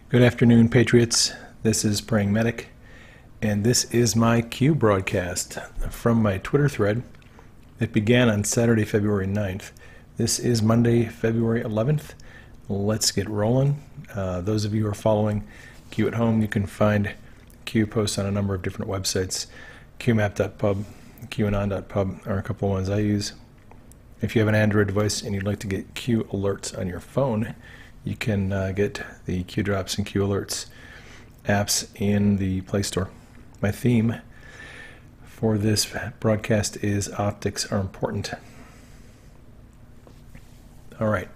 Good afternoon, Patriots. This is Praying Medic, and this is my Q broadcast from my Twitter thread. It began on Saturday, February 9th. This is Monday, February 11th. Let's get rolling. Those of you who are following Q at home, you can find Q posts on a number of different websites. QMap.pub, QAnon.pub are a couple of ones I use. If you have an Android device and you'd like to get Q alerts on your phone, you can get the Q Drops and Q Alerts apps in the Play Store. My theme for this broadcast is Optics Are Important. All right,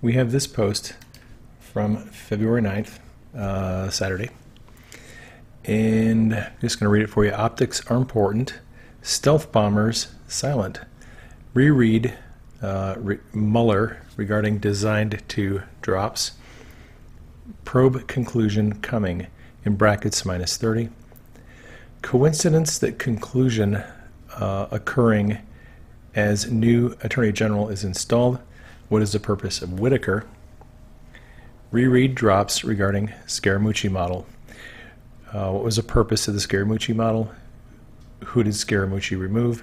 we have this post from February 9th, Saturday. And I'm just going to read it for you. Optics are important. Stealth bombers silent. Reread Mueller regarding designed to drops. Probe conclusion coming, in brackets -30. Coincidence that conclusion occurring as new Attorney General is installed. What is the purpose of Whitaker? Reread drops regarding Scaramucci model. What was the purpose of the Scaramucci model? Who did Scaramucci remove?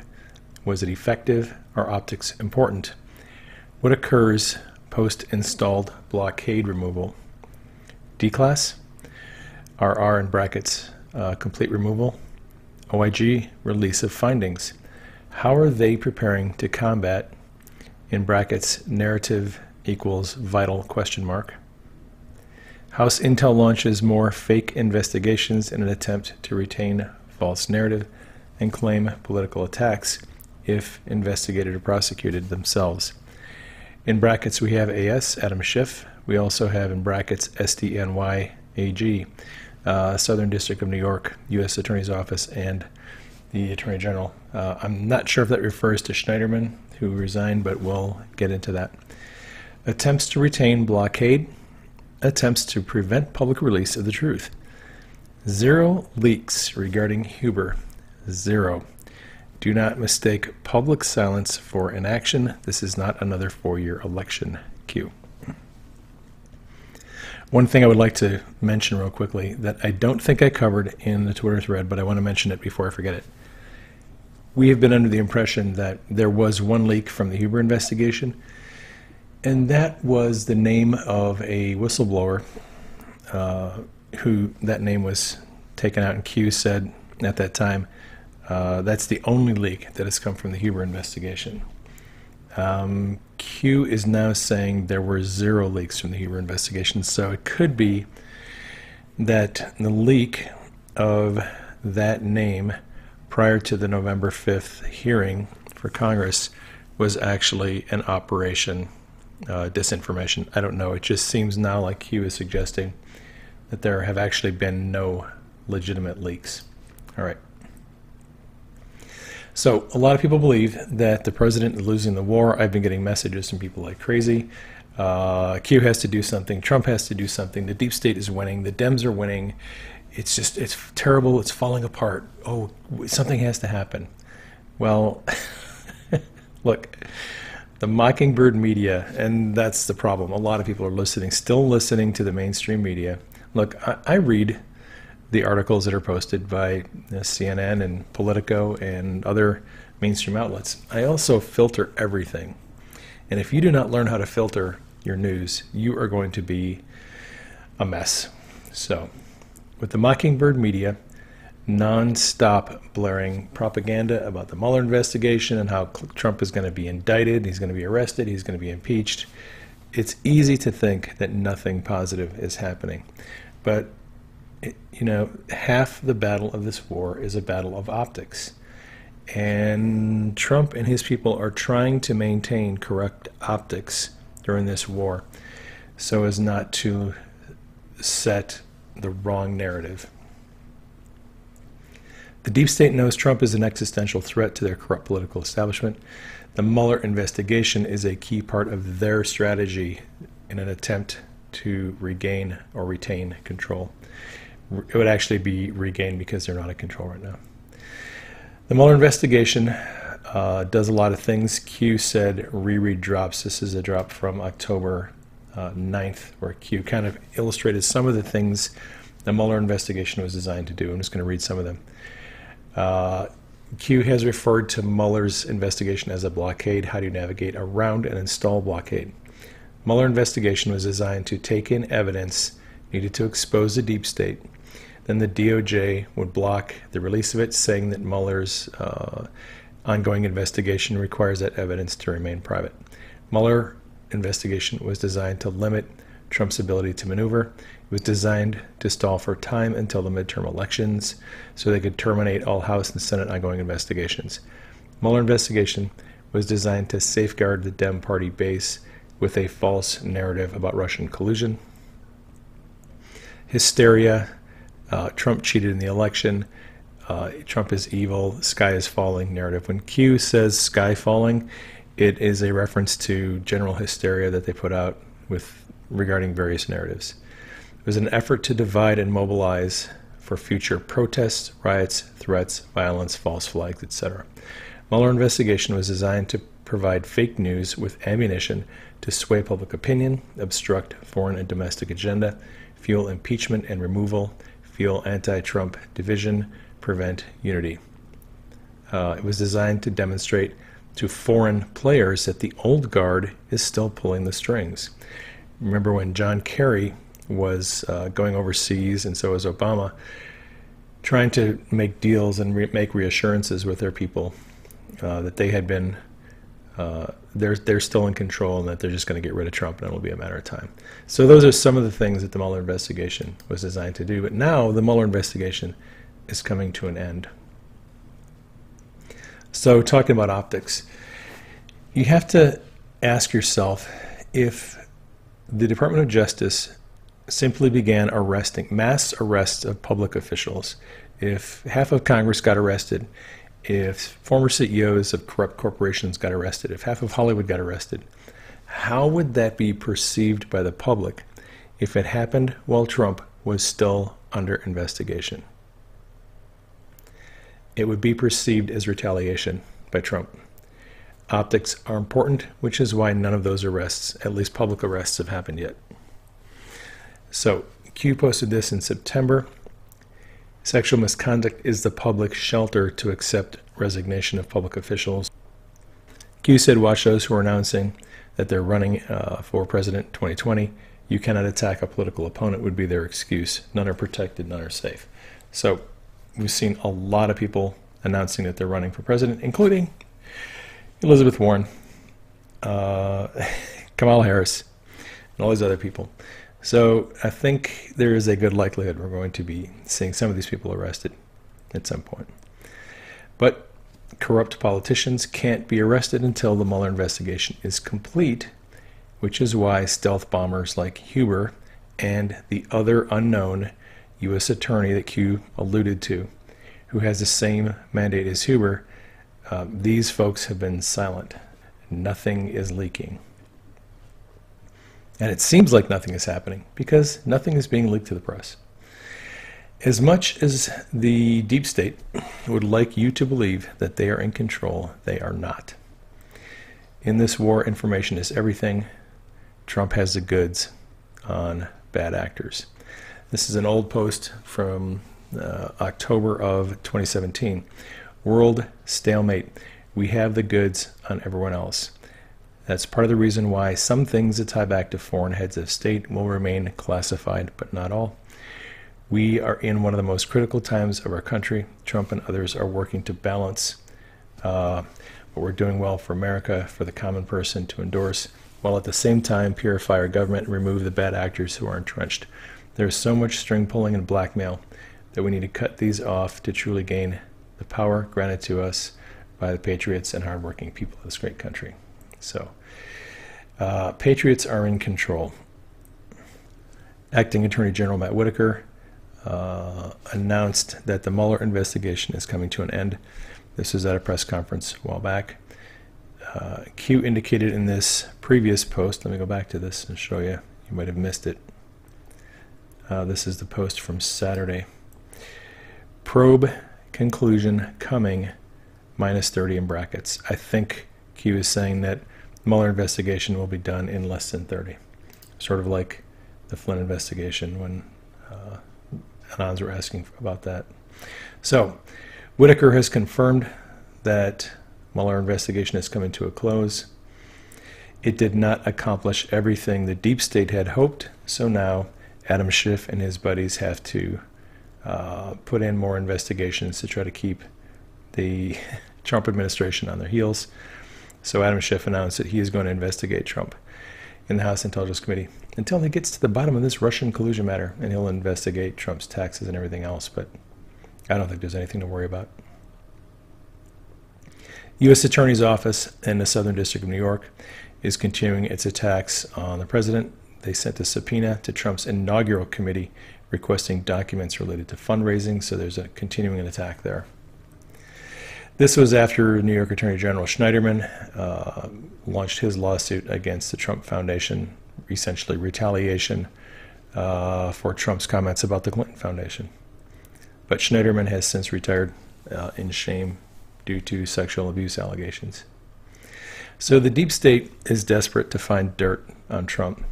Was it effective? Are optics important? What occurs post-installed blockade removal? D-class? RR in brackets, complete removal. OIG, release of findings. How are they preparing to combat, in brackets, narrative equals vital question mark? House Intel launches more fake investigations in an attempt to retain false narrative and claim political attacks if investigated or prosecuted themselves. In brackets, we have AS, Adam Schiff. We also have in brackets SDNY AG, Southern District of New York, U.S. Attorney's Office, and the Attorney General. I'm not sure if that refers to Schneiderman, who resigned, but we'll get into that. Attempts to retain blockade. Attempts to prevent public release of the truth. 0 leaks regarding Huber. 0. Do not mistake public silence for inaction. This is not another 4-year election. Q. One thing I would like to mention real quickly that I don't think I covered in the Twitter thread, but I want to mention it before I forget it. We have been under the impression that there was one leak from the Huber investigation, and that was the name of a whistleblower who that name was taken out, and Q said at that time, that's the only leak that has come from the Huber investigation. Q is now saying there were 0 leaks from the Huber investigation, so it could be that the leak of that name prior to the November 5th hearing for Congress was actually an operation disinformation. I don't know. It just seems now like Q is suggesting that there have actually been no legitimate leaks. All right. So a lot of people believe that the president is losing the war. I've been getting messages from people like crazy. Q has to do something. Trump has to do something. The deep state is winning. The Dems are winning. It's just, it's terrible. It's falling apart. Oh, something has to happen. Well, look, the Mockingbird media, and that's the problem. A lot of people are still listening to the mainstream media. Look, I read the articles that are posted by CNN and Politico and other mainstream outlets. I also filter everything. And if you do not learn how to filter your news, you are going to be a mess. So, with the Mockingbird media non-stop blaring propaganda about the Mueller investigation and how Trump is going to be indicted, he's going to be arrested, he's going to be impeached, it's easy to think that nothing positive is happening. But you know, half the battle of this war is a battle of optics. And Trump and his people are trying to maintain correct optics during this war so as not to set the wrong narrative. The deep state knows Trump is an existential threat to their corrupt political establishment. The Mueller investigation is a key part of their strategy in an attempt to regain or retain control. It would actually be regained because they're not in control right now. The Mueller investigation does a lot of things. Q said reread drops. This is a drop from October 9th, where Q kind of illustrated some of the things the Mueller investigation was designed to do. I'm just going to read some of them. Q has referred to Mueller's investigation as a blockade. How do you navigate around an installed blockade? Mueller investigation was designed to take in evidence needed to expose the deep state. Then the DOJ would block the release of it, saying that Mueller's ongoing investigation requires that evidence to remain private. Mueller investigation was designed to limit Trump's ability to maneuver. It was designed to stall for time until the midterm elections so they could terminate all House and Senate ongoing investigations. Mueller investigation was designed to safeguard the Dem Party base with a false narrative about Russian collusion. Hysteria. Trump cheated in the election. Trump is evil. Sky is falling narrative. When Q says sky falling, it is a reference to general hysteria that they put out regarding various narratives. It was an effort to divide and mobilize for future protests, riots, threats, violence, false flags, etc. Mueller investigation was designed to provide fake news with ammunition to sway public opinion, obstruct foreign and domestic agenda, fuel impeachment and removal, fuel anti-Trump division, prevent unity. It was designed to demonstrate to foreign players that the old guard is still pulling the strings. Remember when John Kerry was going overseas, and so was Obama, trying to make deals and make reassurances with their people that they had been, they're still in control and that they're just going to get rid of Trump and it'll be a matter of time. So those are some of the things that the Mueller investigation was designed to do. But now the Mueller investigation is coming to an end. So talking about optics, you have to ask yourself if the Department of Justice simply began arresting, mass arrests of public officials, if half of Congress got arrested, if former CEOs of corrupt corporations got arrested, if half of Hollywood got arrested, how would that be perceived by the public if it happened while Trump was still under investigation? It would be perceived as retaliation by Trump. Optics are important, which is why none of those arrests, at least public arrests, have happened yet. So Q posted this in September. Sexual misconduct is the public shelter to accept resignation of public officials. Q said, watch those who are announcing that they're running for president 2020. You cannot attack a political opponent would be their excuse. None are protected, none are safe. So we've seen a lot of people announcing that they're running for president, including Elizabeth Warren, Kamala Harris, and all these other people. So I think there is a good likelihood we're going to be seeing some of these people arrested at some point. But corrupt politicians can't be arrested until the Mueller investigation is complete, which is why stealth bombers like Huber and the other unknown U.S. attorney that Q alluded to, who has the same mandate as Huber, these folks have been silent. Nothing is leaking. And it seems like nothing is happening because nothing is being leaked to the press. As much as the deep state would like you to believe that they are in control, they are not. In this war, information is everything. Trump has the goods on bad actors. This is an old post from October of 2017. World stalemate. We have the goods on everyone else. That's part of the reason why some things that tie back to foreign heads of state will remain classified, but not all. We are in one of the most critical times of our country. Trump and others are working to balance what we're doing well for America, for the common person to endorse, while at the same time purify our government and remove the bad actors who are entrenched. There's so much string pulling and blackmail that we need to cut these off to truly gain the power granted to us by the patriots and hardworking people of this great country. So, patriots are in control. Acting Attorney General Matt Whitaker announced that the Mueller investigation is coming to an end. This was at a press conference a while back. Q indicated in this previous post, let me go back to this and show you. You might have missed it. This is the post from Saturday. Probe conclusion coming, -30 in brackets. I think Q is saying that Mueller investigation will be done in less than 30. sort of like the Flynn investigation when Anons were asking about that. So Whitaker has confirmed that Mueller investigation is coming to a close. It did not accomplish everything the deep state had hoped, so now Adam Schiff and his buddies have to put in more investigations to try to keep the Trump administration on their heels. So Adam Schiff announced that he is going to investigate Trump in the House Intelligence Committee until he gets to the bottom of this Russian collusion matter, and he'll investigate Trump's taxes and everything else, but I don't think there's anything to worry about. U.S. Attorney's Office in the Southern District of New York is continuing its attacks on the president. They sent a subpoena to Trump's inaugural committee requesting documents related to fundraising, so there's a continuing attack there. This was after New York Attorney General Schneiderman launched his lawsuit against the Trump Foundation, essentially retaliation for Trump's comments about the Clinton Foundation. But Schneiderman has since retired in shame due to sexual abuse allegations. So the deep state is desperate to find dirt on Trump.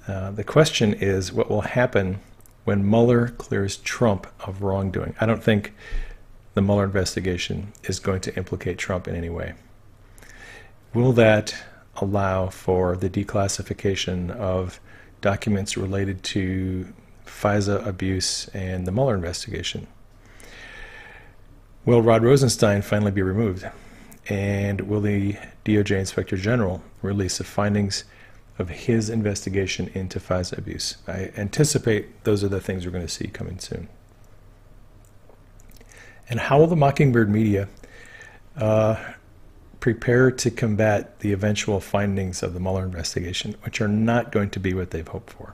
The question is what will happen when Mueller clears Trump of wrongdoing. I don't think the Mueller investigation is going to implicate Trump in any way. Will that allow for the declassification of documents related to FISA abuse and the Mueller investigation? Will Rod Rosenstein finally be removed? And will the DOJ Inspector General release the findings of his investigation into FISA abuse? I anticipate those are the things we're going to see coming soon. And how will the Mockingbird media prepare to combat the eventual findings of the Mueller investigation, which are not going to be what they've hoped for?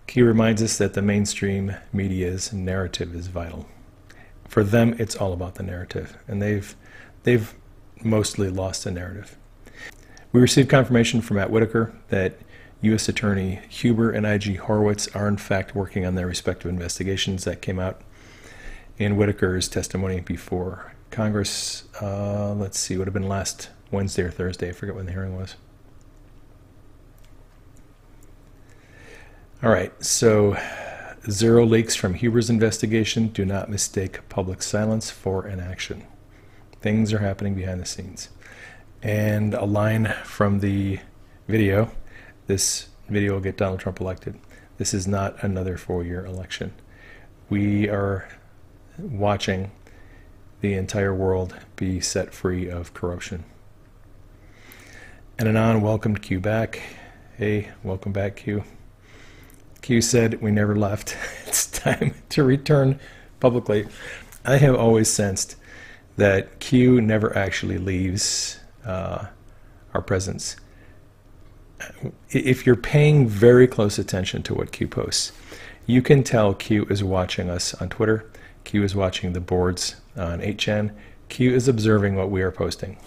Q reminds us that the mainstream media's narrative is vital. For them, it's all about the narrative, and they've mostly lost the narrative. We received confirmation from Matt Whitaker that U.S. Attorney Huber and IG Horowitz are in fact working on their respective investigations. That came out in Whitaker's testimony before Congress. Let's see, would have been last Wednesday or Thursday. I forget when the hearing was. All right, so zero leaks from Huber's investigation. Do not mistake public silence for inaction. Things are happening behind the scenes. And a line from the video. This video will get Donald Trump elected. This is not another 4-year election. We are watching the entire world be set free of corruption. And Anon welcomed Q back. Hey, welcome back, Q. Q said, "We never left. It's time to return publicly." I have always sensed that Q never actually leaves our presence. If you're paying very close attention to what Q posts, you can tell Q is watching us on Twitter. Q is watching the boards on 8chan. Q is observing what we are posting,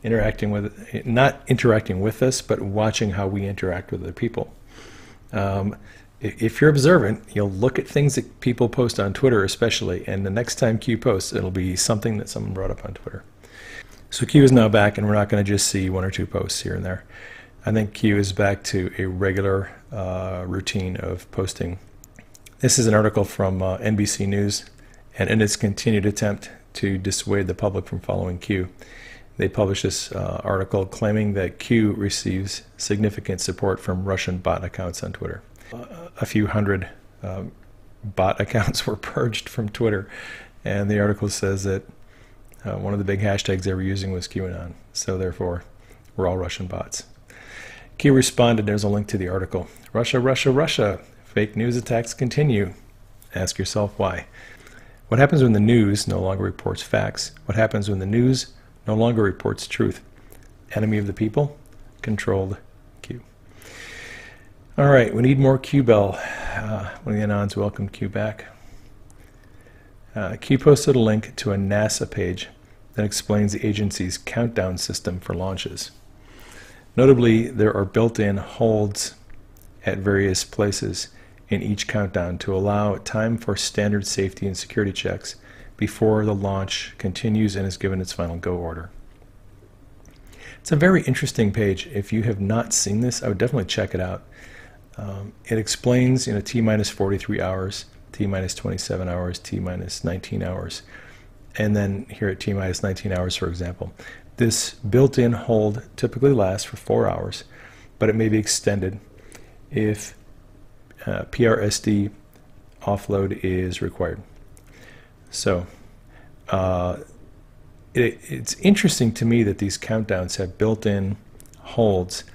not interacting with us, but watching how we interact with other people. If you're observant, you'll look at things that people post on Twitter especially, and the next time Q posts, it'll be something that someone brought up on Twitter. So Q is now back, and we're not going to just see 1 or 2 posts here and there. I think Q is back to a regular routine of posting. This is an article from NBC News, and in its continued attempt to dissuade the public from following Q, they published this article claiming that Q receives significant support from Russian bot accounts on Twitter. A few hundred bot accounts were purged from Twitter, and the article says that one of the big hashtags they were using was QAnon, so therefore we're all Russian bots. Q responded, there's a link to the article. Russia, Russia, Russia. Fake news attacks continue. Ask yourself why. What happens when the news no longer reports facts? What happens when the news no longer reports truth? Enemy of the people? Controlled Q. All right, we need more Q Bell. One of the Anons welcomed Q back. Q posted a link to a NASA page that explains the agency's countdown system for launches. Notably, there are built-in holds at various places in each countdown to allow time for standard safety and security checks before the launch continues and is given its final go order. It's a very interesting page. If you have not seen this, I would definitely check it out. It explains, T minus 43 hours, T minus 27 hours, T minus 19 hours, and then here at T minus 19 hours, for example. This built-in hold typically lasts for 4 hours, but it may be extended if PRSD offload is required. So it's interesting to me that these countdowns have built-in holds,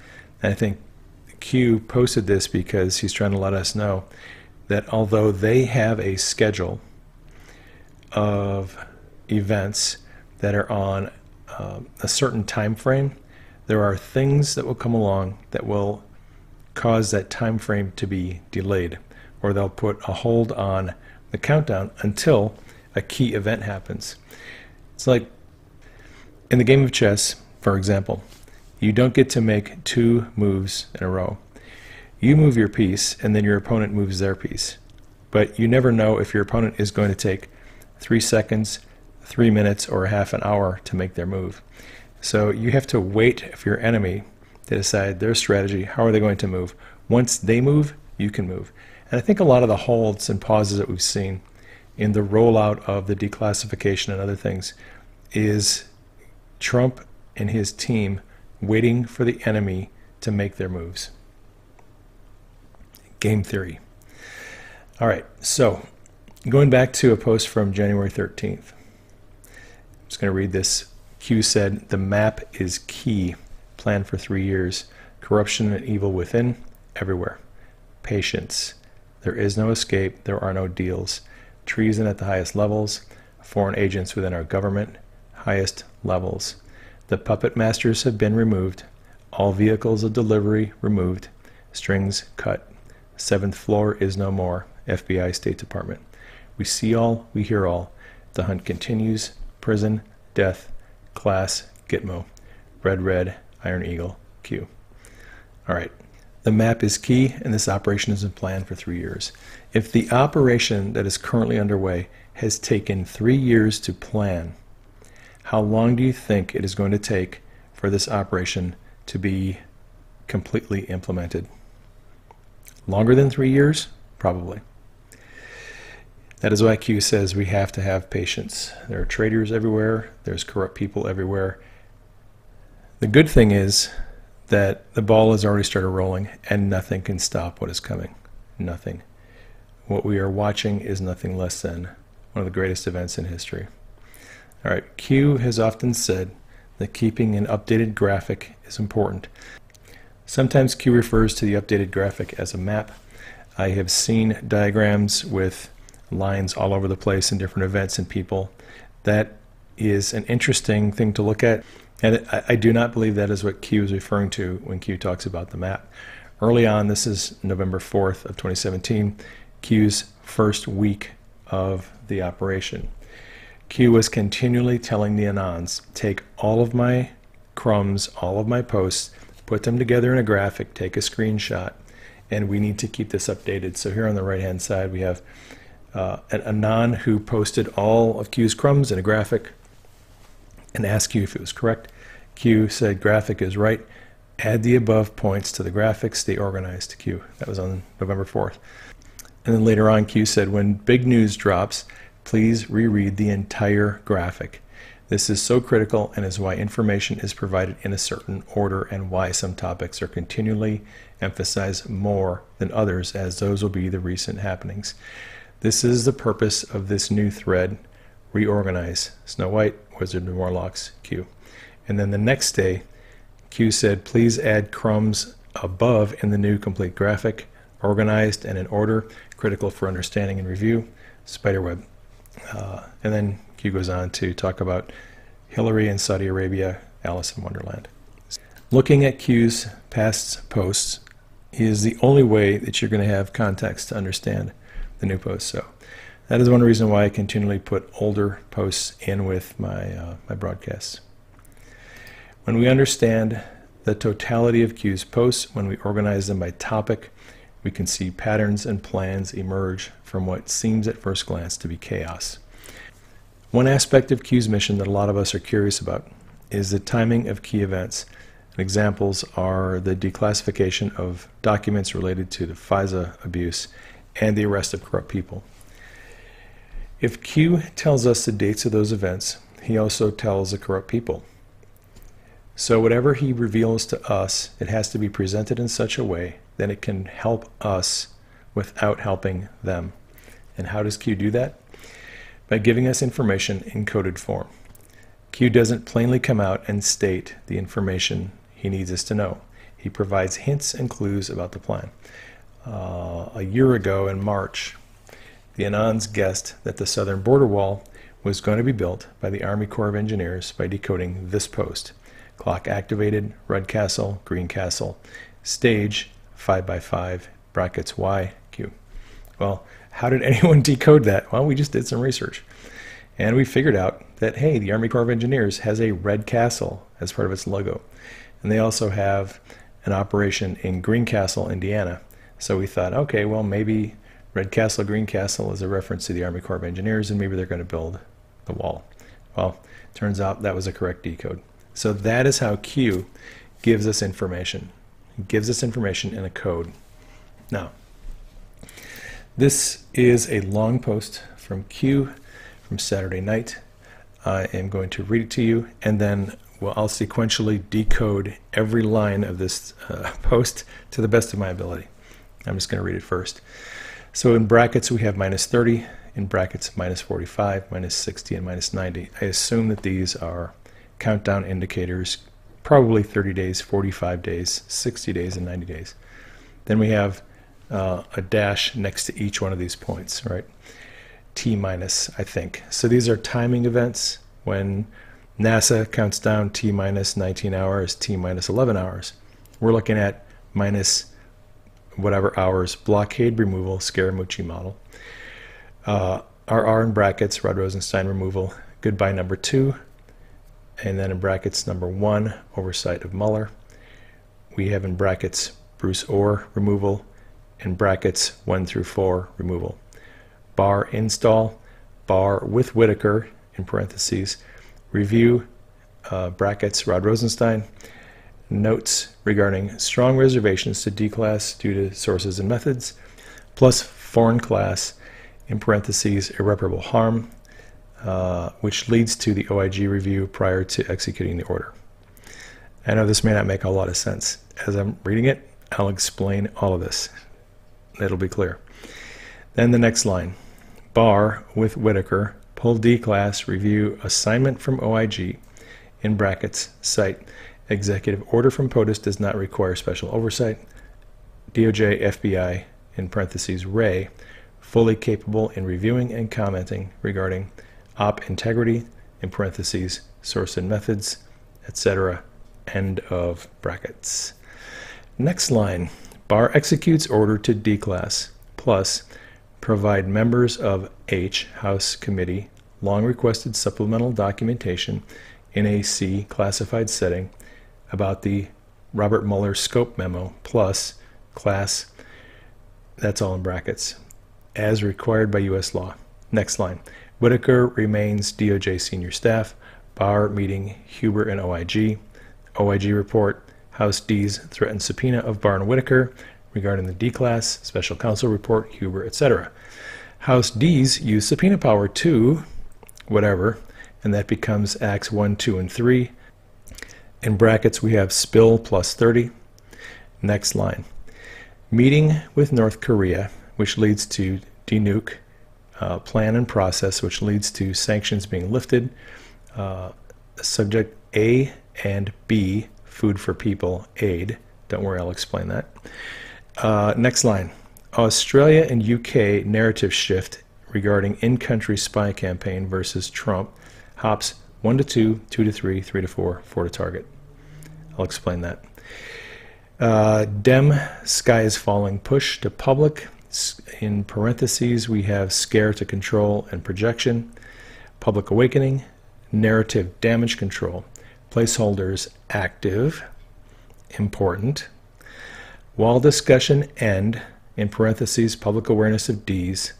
and I think Q posted this because he's trying to let us know that although they have a schedule of events that are on a certain time frame, there are things that will come along that will cause that time frame to be delayed, or they'll put a hold on the countdown until a key event happens. It's like in the game of chess, for example, you don't get to make 2 moves in a row. You move your piece and then your opponent moves their piece, but you never know if your opponent is going to take 3 seconds, 3 minutes, or half an hour to make their move. So you have to wait for your enemy to decide their strategy. How are they going to move? Once they move, you can move. And I think a lot of the holds and pauses that we've seen in the rollout of the declassification and other things is Trump and his team waiting for the enemy to make their moves. Game theory. All right, so going back to a post from January 13th. I'm just going to read this. Q said, "The map is key. Plan for 3 years. Corruption and evil within, everywhere. Patience. There is no escape. There are no deals. Treason at the highest levels. Foreign agents within our government, highest levels. The puppet masters have been removed. All vehicles of delivery removed. Strings cut. 7th floor is no more. FBI, State Department. We see all, we hear all. The hunt continues. Prison, death, class, Gitmo. Red, Iron Eagle, Q." All right. The map is key, and this operation has been planned for 3 years. If the operation that is currently underway has taken 3 years to plan, how long do you think it is going to take for this operation to be completely implemented? Longer than 3 years? Probably. That is why Q says we have to have patience. There are traitors everywhere. There's corrupt people everywhere. The good thing is that the ball has already started rolling and nothing can stop what is coming. Nothing. What we are watching is nothing less than one of the greatest events in history. All right, Q has often said that keeping an updated graphic is important. Sometimes Q refers to the updated graphic as a map. I have seen diagrams with lines all over the place in different events and people. That is an interesting thing to look at. And I do not believe that is what Q is referring to when Q talks about the map. Early on, this is November 4th of 2017, Q's first week of the operation. Q was continually telling the Anons, take all of my crumbs, all of my posts, put them together in a graphic, take a screenshot, and we need to keep this updated. So here on the right-hand side, we have an Anon who posted all of Q's crumbs in a graphic and asked Q if it was correct. Q said graphic is right. Add the above points to the graphic, stay organized. Q. That was on November 4th. And then later on, Q said, when big news drops, please reread the entire graphic. This is so critical and is why information is provided in a certain order and why some topics are continually emphasized more than others, as those will be the recent happenings. This is the purpose of this new thread. Reorganize. Snow White, Wizard and Warlocks, Q. And then the next day, Q said, please add crumbs above in the new complete graphic, organized and in order, critical for understanding and review, Spiderweb. And then Q goes on to talk about Hillary and Saudi Arabia, Alice in Wonderland. Looking at Q's past posts is the only way that you're going to have context to understand the new posts. So that is one reason why I continually put older posts in with my broadcasts. When we understand the totality of Q's posts, when we organize them by topic, we can see patterns and plans emerge from what seems at first glance to be chaos. One aspect of Q's mission that a lot of us are curious about is the timing of key events. Examples are the declassification of documents related to the FISA abuse and the arrest of corrupt people. If Q tells us the dates of those events, he also tells the corrupt people. So whatever he reveals to us, it has to be presented in such a way that it can help us without helping them. And how does Q do that? By giving us information in coded form. Q doesn't plainly come out and state the information he needs us to know. He provides hints and clues about the plan. A year ago in March, the Anons guessed that the southern border wall was going to be built by the Army Corps of Engineers by decoding this post. Clock activated, red castle, green castle, stage 5x5, brackets Y, Q. Well, how did anyone decode that? Well, we just did some research. And we figured out that, hey, the Army Corps of Engineers has a red castle as part of its logo. And they also have an operation in Greencastle, Indiana. So we thought, okay, well, maybe Red Castle, Green Castle is a reference to the Army Corps of Engineers, and maybe they're going to build the wall. Well, turns out that was a correct decode. So that is how Q gives us information. It gives us information in a code. Now, this is a long post from Q from Saturday night. I am going to read it to you, and then I'll sequentially decode every line of this post to the best of my ability. I'm just going to read it first. So in brackets, we have -30, in brackets, -45, -60, and -90. I assume that these are countdown indicators, probably 30 days, 45 days, 60 days, and 90 days. Then we have a dash next to each one of these points, right? T minus, I think. So these are timing events when NASA counts down T minus 19 hours, T minus 11 hours. We're looking at minus whatever hours, blockade removal, Scaramucci model. RR in brackets, Rod Rosenstein removal, goodbye number 2, and then in brackets number 1, oversight of Mueller. We have in brackets Bruce Orr removal, in brackets 1 through 4 removal. Bar install, bar with Whitaker, in parentheses, review, brackets Rod Rosenstein, notes regarding strong reservations to D-class due to sources and methods, plus foreign class, in parentheses, irreparable harm, which leads to the OIG review prior to executing the order. I know this may not make a lot of sense. As I'm reading it, I'll explain all of this. It'll be clear. Then the next line, bar with Whitaker, pull D-class, review assignment from OIG, in brackets, cite, executive order from POTUS does not require special oversight, DOJ, FBI, in parentheses, Ray, fully capable in reviewing and commenting regarding op integrity, in parentheses, source and methods, etc., end of brackets. Next line, bar executes order to D-class, plus provide members of H, House Committee, long requested supplemental documentation in a C classified setting about the Robert Mueller scope memo, plus class, that's all in brackets, as required by U.S. law. Next line, Whitaker remains DOJ senior staff, bar meeting Huber and OIG, OIG report, House D's threatened subpoena of Barr and Whitaker regarding the D-class, special counsel report, Huber, etc. House D's use subpoena power to whatever, and that becomes Acts 1, 2, and 3. In brackets, we have spill plus 30. Next line. Meeting with North Korea, which leads to denuke, plan and process, which leads to sanctions being lifted. Subject A and B, food for people, aid. Don't worry, I'll explain that. Next line. Australia and UK narrative shift regarding in-country spy campaign versus Trump. Hops 1 to 2, 2 to 3, 3 to 4, 4 to target. I'll explain that. Dem, sky is falling, push to public. In parentheses, we have scare to control and projection. Public awakening, narrative damage control. Placeholders active, important. Wall discussion end, in parentheses, public awareness of D's.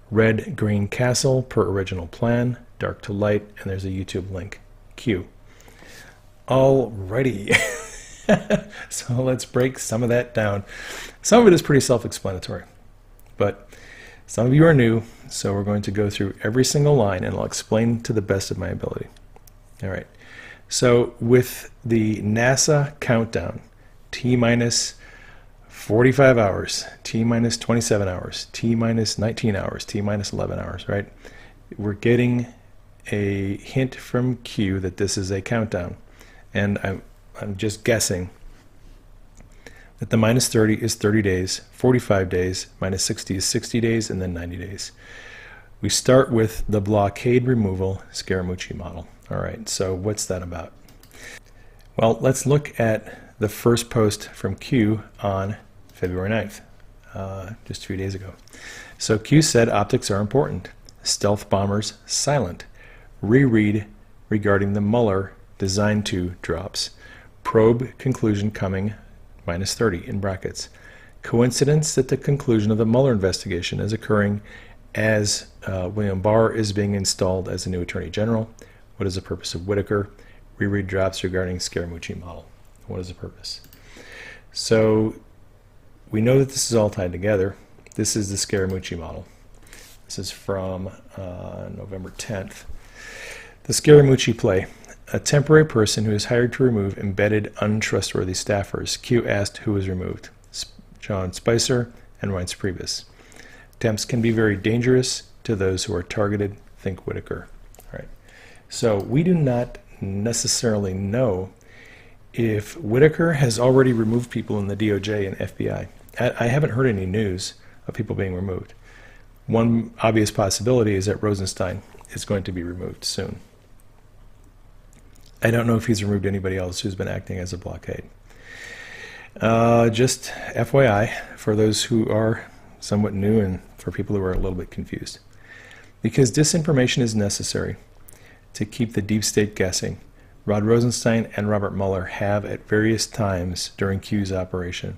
Red, green castle per original plan, dark to light, and there's a YouTube link. Q. already. So let's break some of that down. Some of it is pretty self-explanatory, but some of you are new, so we're going to go through every single line and I'll explain to the best of my ability. All right. So with the NASA countdown, T minus 45 hours, T minus 27 hours, T minus 19 hours, T minus 11 hours, right? We're getting a hint from Q that this is a countdown. And I'm just guessing that the minus 30 is 30 days, 45 days, minus 60 is 60 days, and then 90 days. We start with the blockade removal Scaramucci model. All right, so what's that about? Well, let's look at the first post from Q on February 9th, just a few days ago. So Q said optics are important. Stealth bombers silent. Reread regarding the Mueller design 2 drops. Probe conclusion coming minus 30 in brackets. Coincidence that the conclusion of the Mueller investigation is occurring as William Barr is being installed as the new Attorney General. What is the purpose of Whitaker? Reread drops regarding Scaramucci model. What is the purpose? So we know that this is all tied together. This is the Scaramucci model. This is from November 10th. The Scaramucci play. A temporary person who is hired to remove embedded, untrustworthy staffers. Q asked who was removed. John Spicer and Reince Priebus. Attempts can be very dangerous to those who are targeted. Think Whitaker. All right. So we do not necessarily know if Whitaker has already removed people in the DOJ and FBI. I haven't heard any news of people being removed. One obvious possibility is that Rosenstein is going to be removed soon. I don't know if he's removed anybody else who's been acting as a blockade. Just FYI, for those who are somewhat new and for people who are a little bit confused. Because disinformation is necessary to keep the deep state guessing, Rod Rosenstein and Robert Mueller have at various times during Q's operation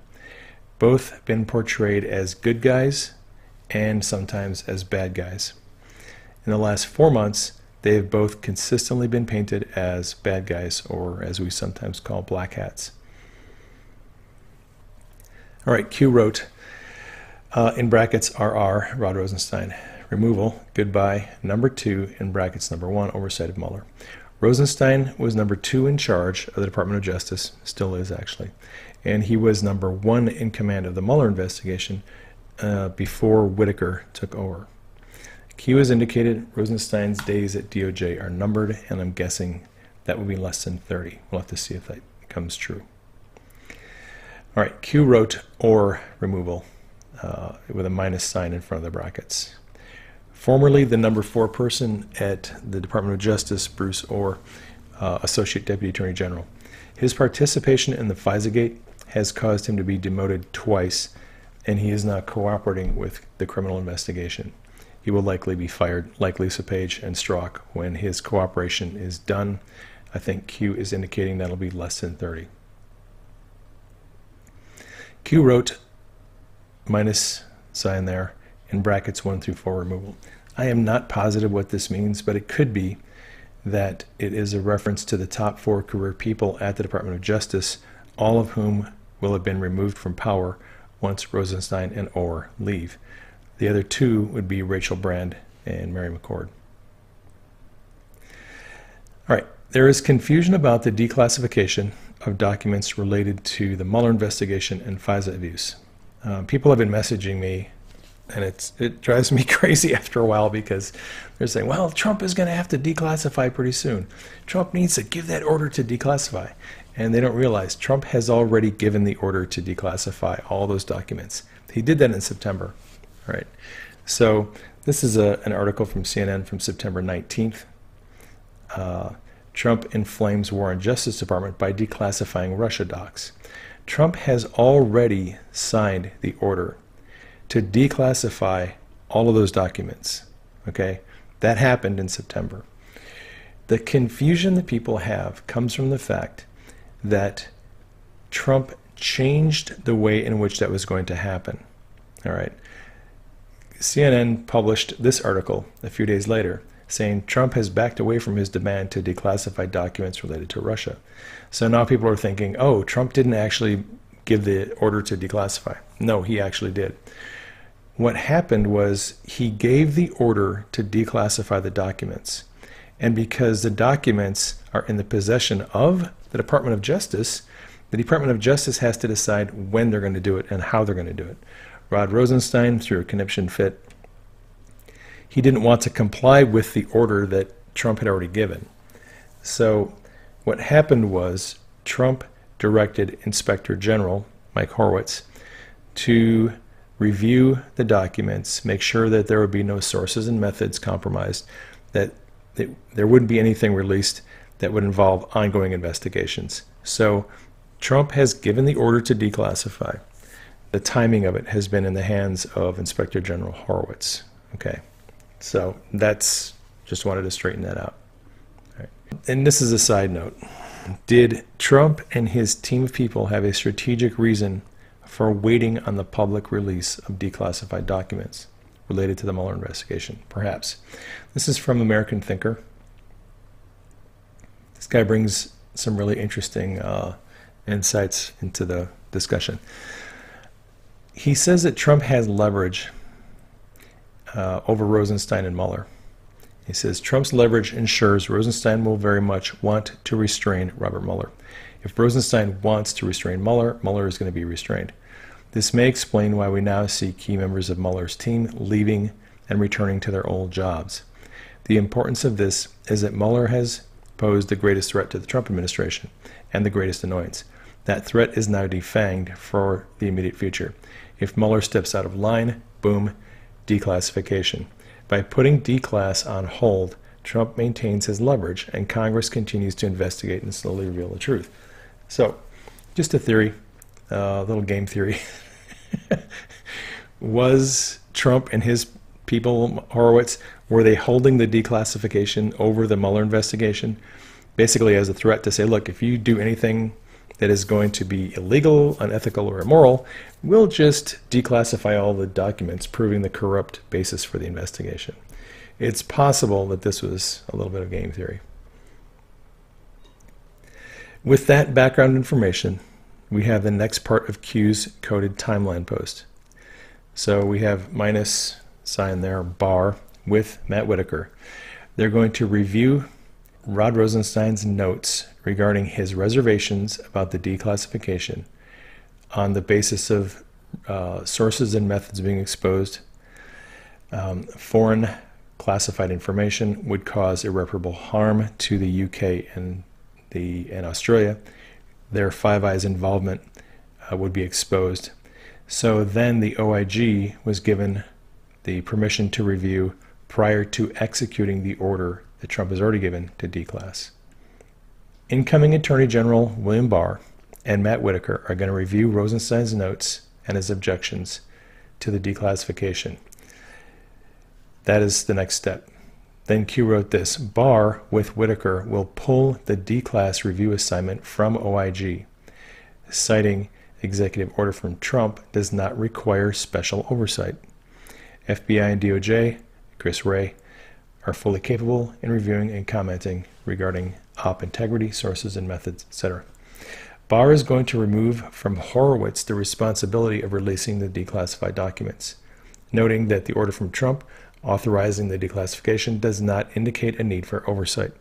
both been portrayed as good guys and sometimes as bad guys. In the last 4 months, they have both consistently been painted as bad guys, or as we sometimes call black hats. All right, Q wrote, in brackets RR, Rod Rosenstein, removal, goodbye, number 2, in brackets number 1, oversight of Mueller. Rosenstein was number 2 in charge of the Department of Justice, still is actually, and he was number 1 in command of the Mueller investigation before Whitaker took over. Q has indicated Rosenstein's days at DOJ are numbered, and I'm guessing that would be less than 30. We'll have to see if that comes true. All right, Q wrote or removal with a minus sign in front of the brackets. Formerly the number 4 person at the Department of Justice, Bruce Orr, Associate Deputy Attorney General. His participation in the FISA-gate has caused him to be demoted twice, and he is now cooperating with the criminal investigation. He will likely be fired, like Lisa Page and Strzok, when his cooperation is done. I think Q is indicating that'll be less than 30. Q wrote minus sign there in brackets 1 through 4 removal. I am not positive what this means, but it could be that it is a reference to the top 4 career people at the Department of Justice, all of whom will have been removed from power once Rosenstein and Orr leave. The other 2 would be Rachel Brand and Mary McCord. All right, there is confusion about the declassification of documents related to the Mueller investigation and FISA abuse. People have been messaging me, and it drives me crazy after a while because they're saying, well, Trump is going to have to declassify pretty soon. Trump needs to give that order to declassify. And they don't realize Trump has already given the order to declassify all those documents. He did that in September. Right. So this is an article from CNN from September 19th. Trump inflames war on Justice Department by declassifying Russia docs. Trump has already signed the order to declassify all of those documents. Okay, that happened in September. The confusion that people have comes from the fact that Trump changed the way in which that was going to happen. All right. CNN published this article a few days later saying Trump has backed away from his demand to declassify documents related to Russia. So now people are thinking, oh, Trump didn't actually give the order to declassify. No, he actually did. What happened was he gave the order to declassify the documents. And because the documents are in the possession of the Department of Justice, the Department of Justice has to decide when they're going to do it and how they're going to do it. Rod Rosenstein, through a conniption fit, he didn't want to comply with the order that Trump had already given. So what happened was Trump directed Inspector General Mike Horowitz to review the documents, make sure that there would be no sources and methods compromised, that there wouldn't be anything released that would involve ongoing investigations. So Trump has given the order to declassify. The timing of it has been in the hands of Inspector General Horowitz. Okay, so that's, just wanted to straighten that out. All right. And this is a side note. Did Trump and his team of people have a strategic reason for waiting on the public release of declassified documents related to the Mueller investigation? Perhaps. This is from American Thinker. This guy brings some really interesting insights into the discussion. He says that Trump has leverage over Rosenstein and Mueller. He says Trump's leverage ensures Rosenstein will very much want to restrain Robert Mueller. If Rosenstein wants to restrain Mueller, Mueller is going to be restrained. This may explain why we now see key members of Mueller's team leaving and returning to their old jobs. The importance of this is that Mueller has posed the greatest threat to the Trump administration and the greatest annoyance. That threat is now defanged for the immediate future. If Mueller steps out of line, boom, declassification. By putting declass on hold, Trump maintains his leverage and Congress continues to investigate and slowly reveal the truth. So, just a theory, a little game theory. Was Trump and his people, Horowitz, were they holding the declassification over the Mueller investigation? Basically as a threat to say, look, if you do anything that is going to be illegal, unethical, or immoral, we'll just declassify all the documents proving the corrupt basis for the investigation. It's possible that this was a little bit of game theory. With that background information, we have the next part of Q's coded timeline post. So we have minus sign there, bar, with Matt Whitaker. They're going to review Rod Rosenstein's notes regarding his reservations about the declassification on the basis of sources and methods being exposed. Foreign classified information would cause irreparable harm to the UK and Australia. Their Five Eyes involvement would be exposed. So then the OIG was given the permission to review prior to executing the order that Trump has already given to declass. Incoming Attorney General William Barr and Matt Whitaker are going to review Rosenstein's notes and his objections to the declassification. That is the next step. Then Q wrote this: Barr with Whitaker will pull the declass review assignment from OIG, citing executive order from Trump does not require special oversight. FBI and DOJ, Chris Wray, are fully capable in reviewing and commenting regarding op integrity, sources and methods, etc. Barr is going to remove from Horowitz the responsibility of releasing the declassified documents, noting that the order from Trump authorizing the declassification does not indicate a need for oversight.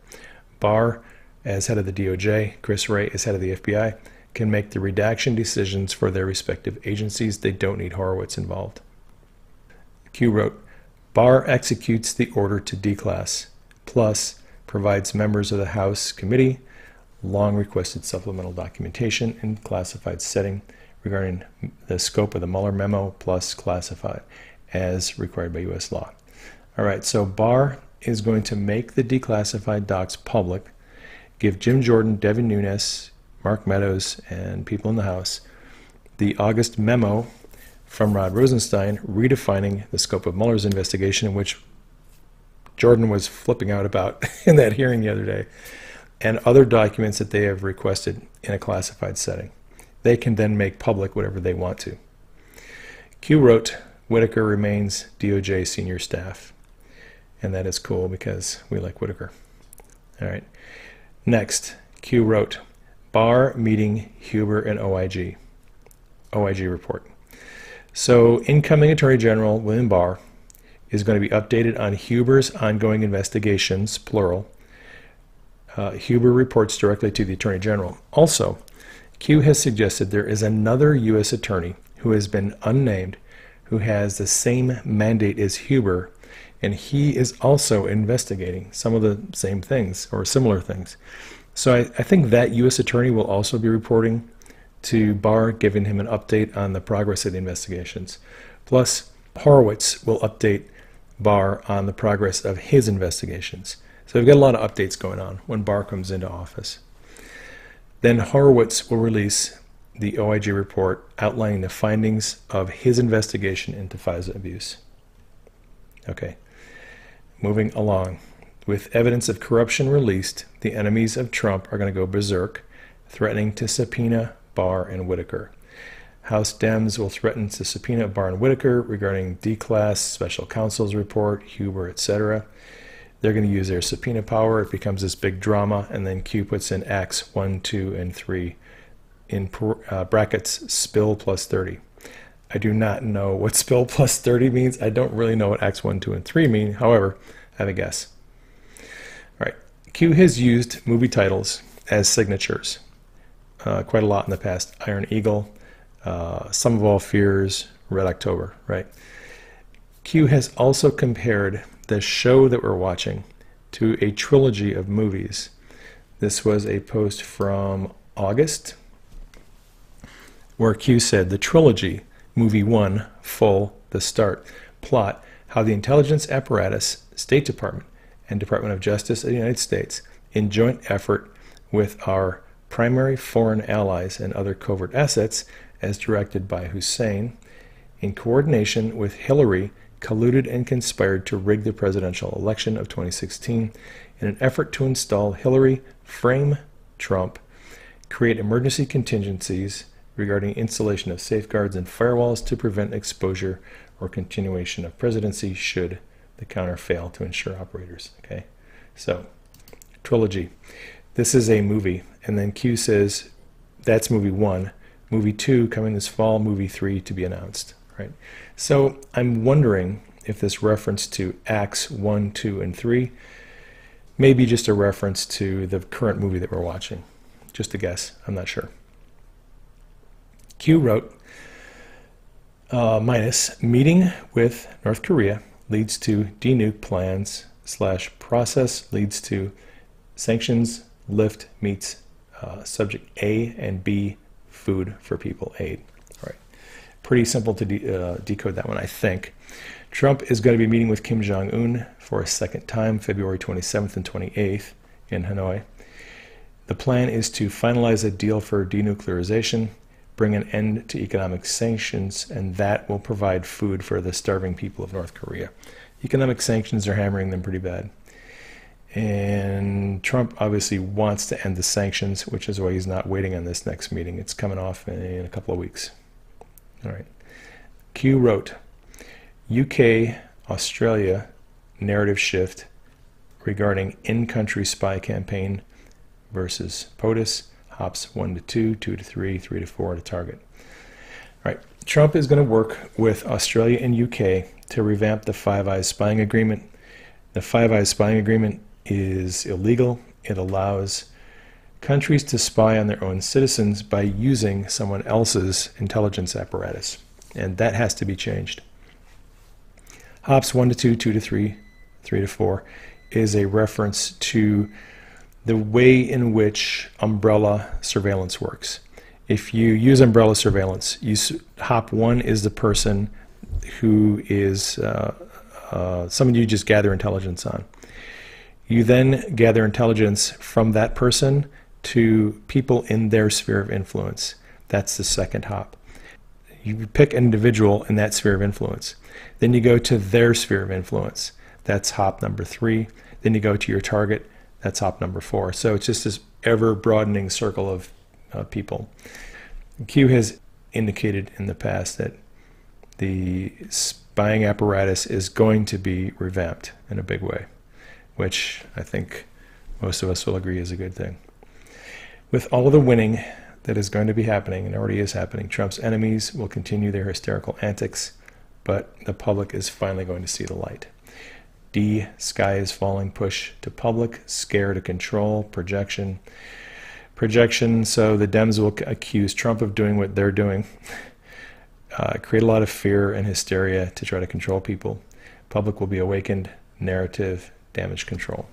Barr, as head of the DOJ, Chris Wray, as head of the FBI, can make the redaction decisions for their respective agencies. They don't need Horowitz involved. Q wrote, Barr executes the order to declass, plus provides members of the House committee long requested supplemental documentation in classified setting regarding the scope of the Mueller memo plus classified as required by U.S. law. All right, so Barr is going to make the declassified docs public, give Jim Jordan, Devin Nunes, Mark Meadows, and people in the House the August memo from Rod Rosenstein redefining the scope of Mueller's investigation, which Jordan was flipping out about in that hearing the other day, and other documents that they have requested in a classified setting. They can then make public whatever they want to. Q wrote, Whitaker remains DOJ senior staff. and that is cool because we like Whitaker. All right. Next, Q wrote, Barr meeting Huber and OIG. OIG report. So incoming Attorney General William Barr is going to be updated on Huber's ongoing investigations, plural. Huber reports directly to the Attorney General. Also, Q has suggested there is another U.S. attorney who has been unnamed who has the same mandate as Huber, and he is also investigating some of the same things or similar things. So I think that U.S. attorney will also be reporting to Barr, giving him an update on the progress of the investigations. Plus, Horowitz will update Barr on the progress of his investigations. So we've got a lot of updates going on when Barr comes into office. Then Horowitz will release the OIG report outlining the findings of his investigation into FISA abuse. Okay, moving along. With evidence of corruption released, the enemies of Trump are going to go berserk, threatening to subpoena Barr and Whitaker. House Dems will threaten to subpoena Barr and Whitaker regarding D-Class, special counsel's report, Huber, etc. They're going to use their subpoena power. It becomes this big drama, and then Q puts in Acts 1, 2, and 3 in brackets, spill plus 30. I do not know what spill plus 30 means. I don't really know what Acts 1, 2, and 3 mean. However, I have a guess. All right. Q has used movie titles as signatures quite a lot in the past. Iron Eagle, Sum of All Fears, Red October, right? Q has also compared the show that we're watching to a trilogy of movies. This was a post from August where Q said, the trilogy, movie 1, full, the start, plot, how the intelligence apparatus, State Department, and Department of Justice of the United States, in joint effort with our primary foreign allies and other covert assets, as directed by Hussein, in coordination with Hillary, colluded and conspired to rig the presidential election of 2016 in an effort to install Hillary, frame Trump, create emergency contingencies regarding installation of safeguards and firewalls to prevent exposure or continuation of presidency should the counter fail to ensure operators. Okay, so trilogy. This is a movie, and then Q says that's movie 1. Movie 2 coming this fall, movie 3 to be announced, right? So I'm wondering if this reference to Acts 1, 2, and 3 may be just a reference to the current movie that we're watching. Just a guess, I'm not sure. Q wrote, minus, meeting with North Korea leads to denuke plans / process leads to sanctions lift meets subject A and B food for people aid. All right, pretty simple to decode that one, I think. Trump is going to be meeting with Kim Jong-un for a second time, February 27th and 28th in Hanoi. The plan is to finalize a deal for denuclearization, bring an end to economic sanctions, and that will provide food for the starving people of North Korea. Economic sanctions are hammering them pretty bad. And Trump obviously wants to end the sanctions, which is why he's not waiting on this next meeting. It's coming off in a couple of weeks. All right. Q wrote, UK, Australia narrative shift regarding in-country spy campaign versus POTUS, hops 1 to 2, 2 to 3, 3 to 4 to target. All right. Trump is going to work with Australia and UK to revamp the Five Eyes spying agreement. The Five Eyes spying agreement is illegal. It allows countries to spy on their own citizens by using someone else's intelligence apparatus, and that has to be changed. Hops 1 to 2, 2 to 3, 3 to 4 is a reference to the way in which umbrella surveillance works. If you use umbrella surveillance, hop 1 is the person who is someone you just gather intelligence on. You then gather intelligence from that person to people in their sphere of influence. That's the second hop. You pick an individual in that sphere of influence. Then you go to their sphere of influence. That's hop number 3. Then you go to your target. That's hop number 4. So it's just this ever-broadening circle of people. Q has indicated in the past that the buying apparatus is going to be revamped in a big way, which I think most of us will agree is a good thing. With all of the winning that is going to be happening, and already is happening, Trump's enemies will continue their hysterical antics, but the public is finally going to see the light. D, sky is falling, push to public, scare to control, projection, so the Dems will accuse Trump of doing what they're doing, create a lot of fear and hysteria to try to control people. Public will be awakened, narrative, damage control.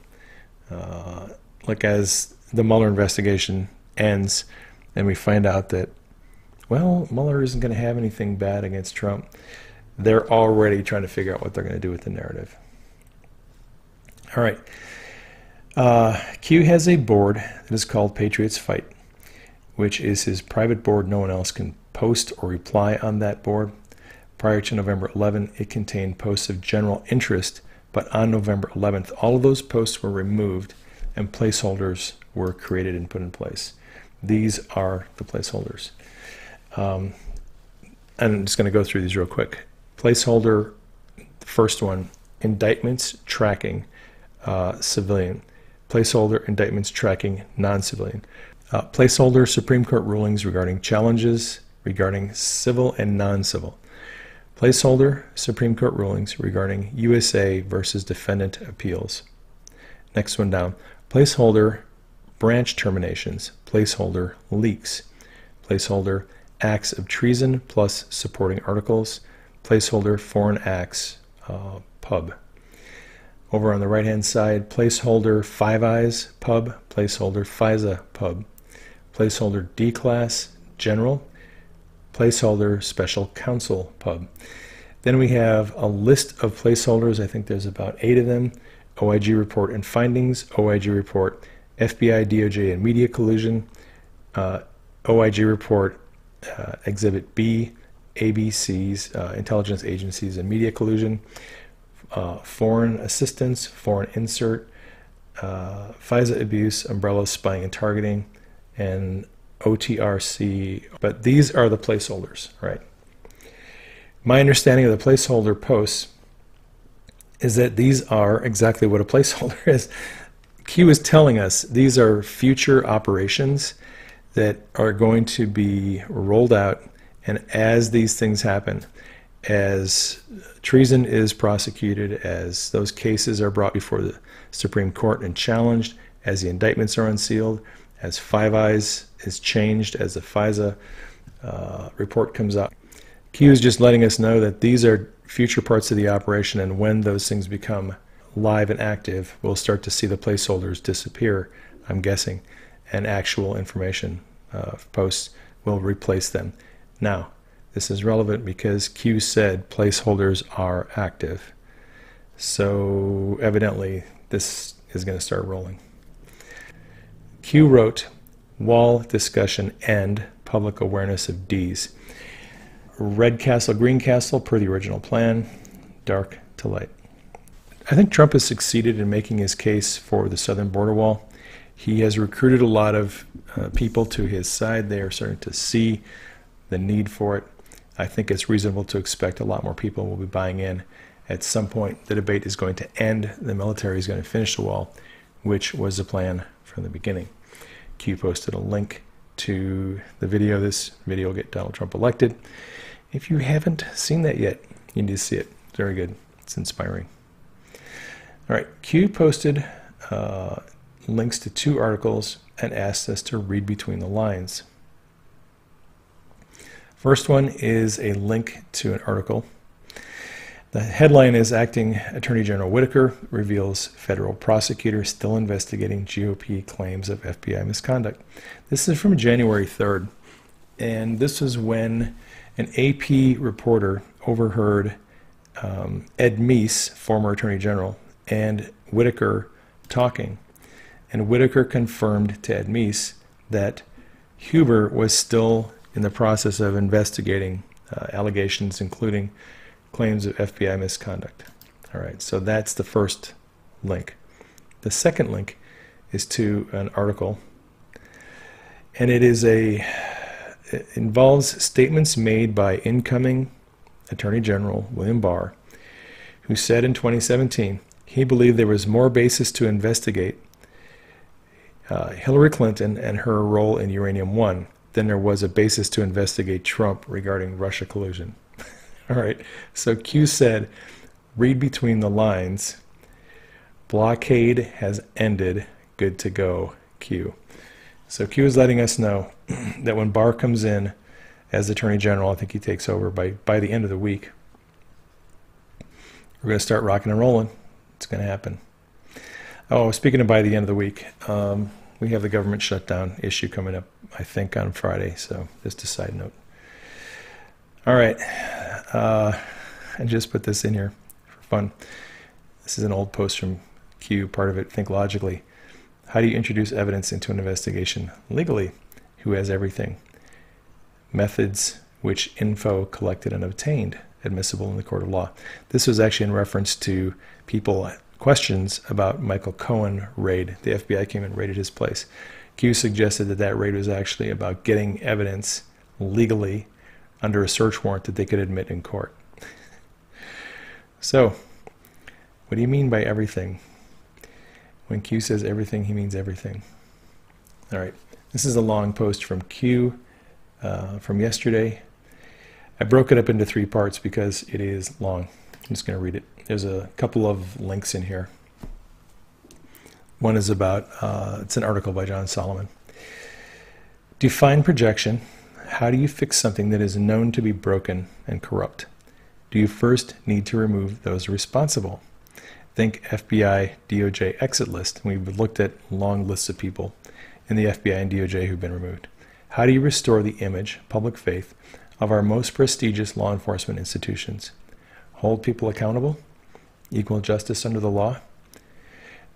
Like as the Mueller investigation ends and we find out that, well, Mueller isn't going to have anything bad against Trump, they're already trying to figure out what they're going to do with the narrative. All right. Q has a board that is called Patriots Fight, which is his private board. No one else can post or reply on that board. Prior to November 11, it contained posts of general interest, but on November 11th, all of those posts were removed and placeholders were created and put in place. These are the placeholders. And I'm just going to go through these real quick. Placeholder, the first one, indictments tracking civilian. Placeholder, indictments tracking non-civilian. Placeholder, Supreme Court rulings regarding challenges regarding civil and non-civil. Placeholder, Supreme Court rulings regarding USA versus defendant appeals. Next one down. Placeholder, branch terminations. Placeholder, leaks. Placeholder, acts of treason plus supporting articles. Placeholder, foreign acts, pub. Over on the right-hand side, placeholder Five Eyes pub, placeholder FISA pub, placeholder D-Class General, placeholder Special Counsel pub. Then we have a list of placeholders. I think there's about 8 of them. OIG report and findings, OIG report, FBI, DOJ, and media collusion, OIG report, Exhibit B, ABC's, intelligence agencies and media collusion, foreign assistance, foreign insert, FISA abuse, umbrella spying and targeting, and OTRC. But these are the placeholders, right? My understanding of the placeholder posts is that these are exactly what a placeholder is. Q is telling us these are future operations that are going to be rolled out, and as these things happen, as treason is prosecuted, as those cases are brought before the Supreme Court and challenged, as the indictments are unsealed, as Five Eyes is changed, as the FISA report comes out. Q is just letting us know that these are future parts of the operation, and when those things become live and active, we'll start to see the placeholders disappear, I'm guessing, and actual information posts will replace them. Now, this is relevant because Q said placeholders are active. So evidently this is going to start rolling. Q wrote, wall discussion end, public awareness of Ds. Red castle, green castle per the original plan, dark to light. I think Trump has succeeded in making his case for the southern border wall. He has recruited a lot of people to his side. They are starting to see the need for it. I think it's reasonable to expect a lot more people will be buying in. At some point, the debate is going to end. The military is going to finish the wall, which was the plan from the beginning. Q posted a link to the video. This video will get Donald Trump elected. If you haven't seen that yet, you need to see it. It's very good. It's inspiring. All right, Q posted links to 2 articles and asked us to read between the lines. First one is a link to an article. The headline is Acting Attorney General Whitaker reveals federal prosecutor still investigating GOP claims of FBI misconduct. This is from January 3rd, and this is when an AP reporter overheard Ed Meese, former Attorney General, and Whitaker talking. And Whitaker confirmed to Ed Meese that Huber was still in the process of investigating allegations, including claims of FBI misconduct. All right, so that's the first link. The second link is to an article, and it involves statements made by incoming Attorney General William Barr, who said in 2017 he believed there was more basis to investigate Hillary Clinton and her role in Uranium One than there was a basis to investigate Trump regarding Russia collusion. All right, so Q said, read between the lines, blockade has ended, good to go, Q. So Q is letting us know that when Barr comes in as Attorney General, I think he takes over by the end of the week, we're going to start rocking and rolling. It's going to happen. Oh, speaking of by the end of the week, we have the government shutdown issue coming up, I think, on Friday. So just a side note. All right. I just put this in here for fun. This is an old post from Q, part of it, Think Logically. How do you introduce evidence into an investigation legally? Who has everything? Methods, which info collected and obtained, admissible in the court of law. This was actually in reference to questions about Michael Cohen raid. The FBI came and raided his place. Q suggested that that raid was actually about getting evidence legally under a search warrant that they could admit in court. So, what do you mean by everything? When Q says everything, he means everything. All right, this is a long post from Q from yesterday. I broke it up into 3 parts because it is long. I'm just going to read it. There's a couple of links in here. One is about, it's an article by John Solomon. Define projection. How do you fix something that is known to be broken and corrupt? Do you first need to remove those responsible? Think FBI, DOJ exit list. We've looked at long lists of people in the FBI and DOJ who've been removed. How do you restore the image, public faith, of our most prestigious law enforcement institutions? Hold people accountable? Equal justice under the law?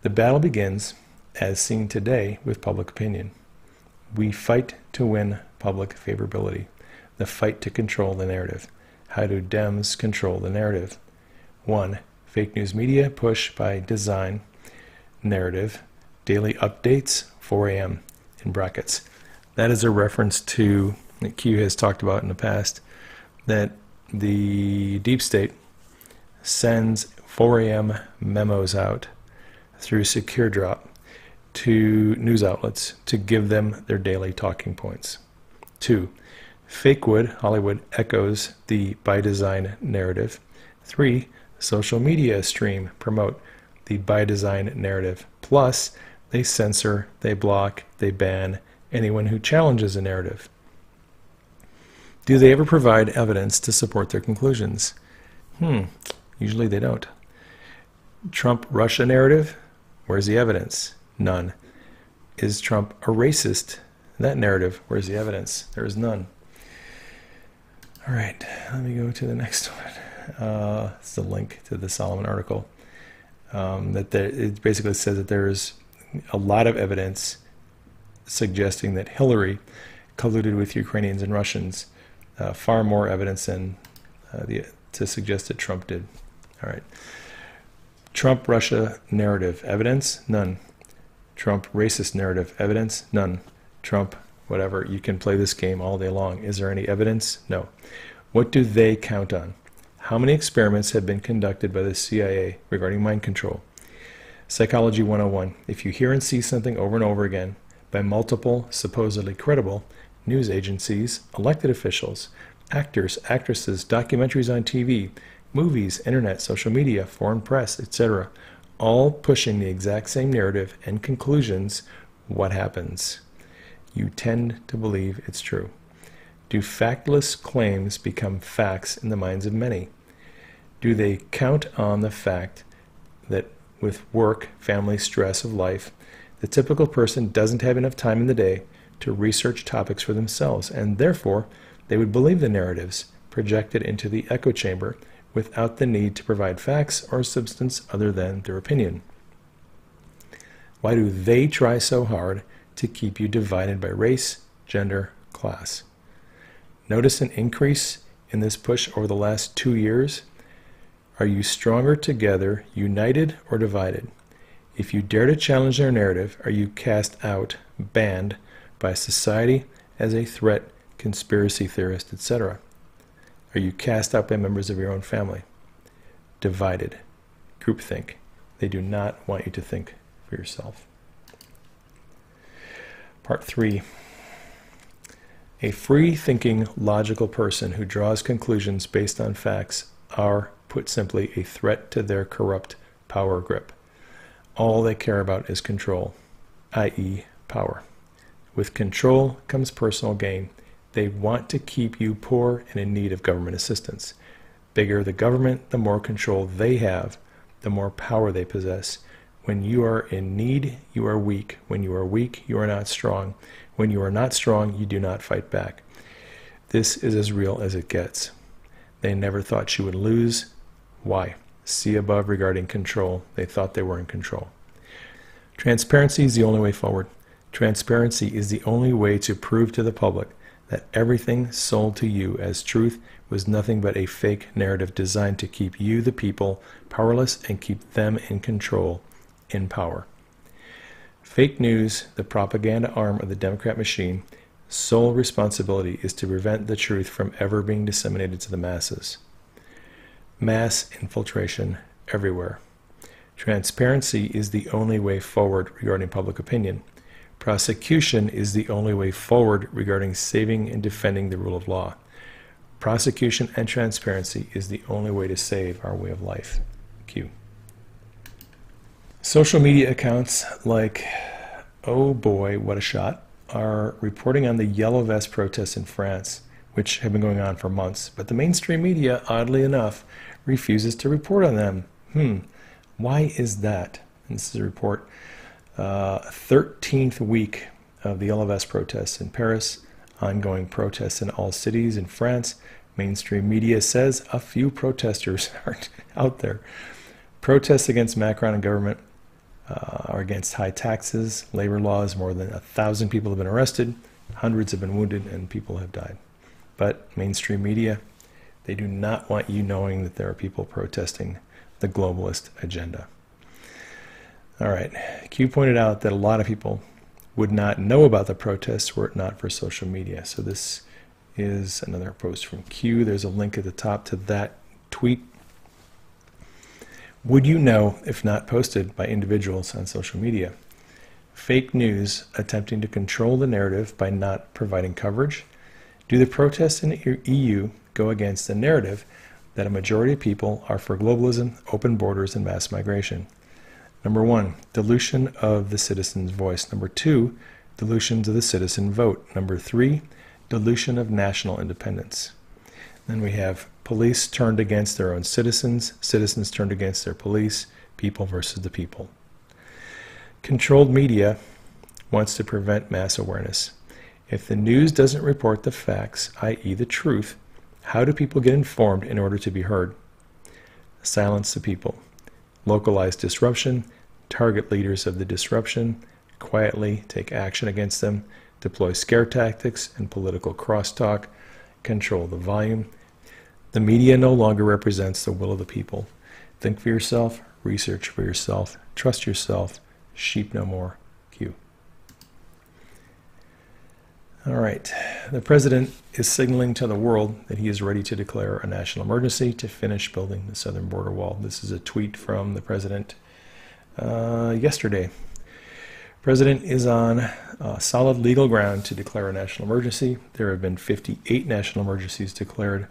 The battle begins, as seen today, with public opinion. We fight to win public favorability. The fight to control the narrative. How do Dems control the narrative? 1. Fake news media push by design. Narrative. Daily updates, 4 a.m. in brackets. That is a reference to, that Q has talked about in the past, that the deep state sends 4 a.m. memos out through Secure Drop to news outlets to give them their daily talking points. 2. Fakewood, Hollywood, echoes the by design narrative. 3. Social media stream promote the by design narrative. Plus, they censor, they block, they ban anyone who challenges a narrative. Do they ever provide evidence to support their conclusions? Usually they don't. Trump-Russia narrative? Where's the evidence? None. Is Trump a racist? That narrative, where's the evidence? There is none. All right, let me go to the next one. It's the link to the Solomon article. It basically says that there is a lot of evidence suggesting that Hillary colluded with Ukrainians and Russians. Far more evidence than to suggest that Trump did. All right. Trump-Russia narrative, evidence? None. Trump racist narrative, evidence? None. Trump, whatever, you can play this game all day long. Is there any evidence? No. What do they count on? How many experiments have been conducted by the CIA regarding mind control? Psychology 101. If you hear and see something over and over again by multiple, supposedly credible, news agencies, elected officials, actors, actresses, documentaries on TV, movies, internet, social media, foreign press, etc., all pushing the exact same narrative and conclusions, what happens? You tend to believe it's true. Do factless claims become facts in the minds of many? Do they count on the fact that with work, family, stress of life, the typical person doesn't have enough time in the day to research topics for themselves, and therefore they would believe the narratives projected into the echo chamber without the need to provide facts or substance other than their opinion? Why do they try so hard to keep you divided by race, gender, class? Notice an increase in this push over the last 2 years? Are you stronger together, united, or divided? If you dare to challenge their narrative, are you cast out, banned by society as a threat, conspiracy theorist, etc.? Are you cast out by members of your own family? Divided. Groupthink. They do not want you to think for yourself. Part 3. A free-thinking, logical person who draws conclusions based on facts are, put simply, a threat to their corrupt power grip. All they care about is control, i.e. power. With control comes personal gain. They want to keep you poor and in need of government assistance. Bigger the government, the more control they have, the more power they possess. When you are in need, you are weak. When you are weak, you are not strong. When you are not strong, you do not fight back. This is as real as it gets. They never thought she would lose. Why? See above regarding control. They thought they were in control. Transparency is the only way forward. Transparency is the only way to prove to the public that everything sold to you as truth was nothing but a fake narrative designed to keep you, the people, powerless and keep them in control, in power. Fake news, the propaganda arm of the Democrat machine, sole responsibility is to prevent the truth from ever being disseminated to the masses. Mass infiltration everywhere. Transparency is the only way forward regarding public opinion. Prosecution is the only way forward regarding saving and defending the rule of law. Prosecution and transparency is the only way to save our way of life. Q. Social media accounts like Oh Boy, What a Shot are reporting on the Yellow Vest protests in France, which have been going on for months, but the mainstream media, oddly enough, refuses to report on them. Why is that? And this is a report. 13th week of the Yellow Vest protests in Paris, ongoing protests in all cities in France. Mainstream media says a few protesters are out there. Protests against Macron and government are against high taxes, labor laws. More than 1,000 people have been arrested, hundreds have been wounded, and people have died. But mainstream media, they do not want you knowing that there are people protesting the globalist agenda. All right, Q pointed out that a lot of people would not know about the protests were it not for social media. So this is another post from Q. There's a link at the top to that tweet. Would you know if not posted by individuals on social media? Fake news attempting to control the narrative by not providing coverage? Do the protests in the EU go against the narrative that a majority of people are for globalism, open borders, and mass migration? Number 1, dilution of the citizen's voice. Number 2, dilutions of the citizen vote. Number 3, dilution of national independence. Then we have police turned against their own citizens, citizens turned against their police, people versus the people. Controlled media wants to prevent mass awareness. If the news doesn't report the facts, i.e. the truth, how do people get informed in order to be heard? Silence the people. Localize disruption, target leaders of the disruption, quietly take action against them, deploy scare tactics and political crosstalk, control the volume. The media no longer represents the will of the people. Think for yourself, research for yourself, trust yourself, sheep no more. Q. All right, the president is signaling to the world that he is ready to declare a national emergency to finish building the southern border wall. This is a tweet from the president yesterday. The president is on solid legal ground to declare a national emergency. There have been 58 national emergencies declared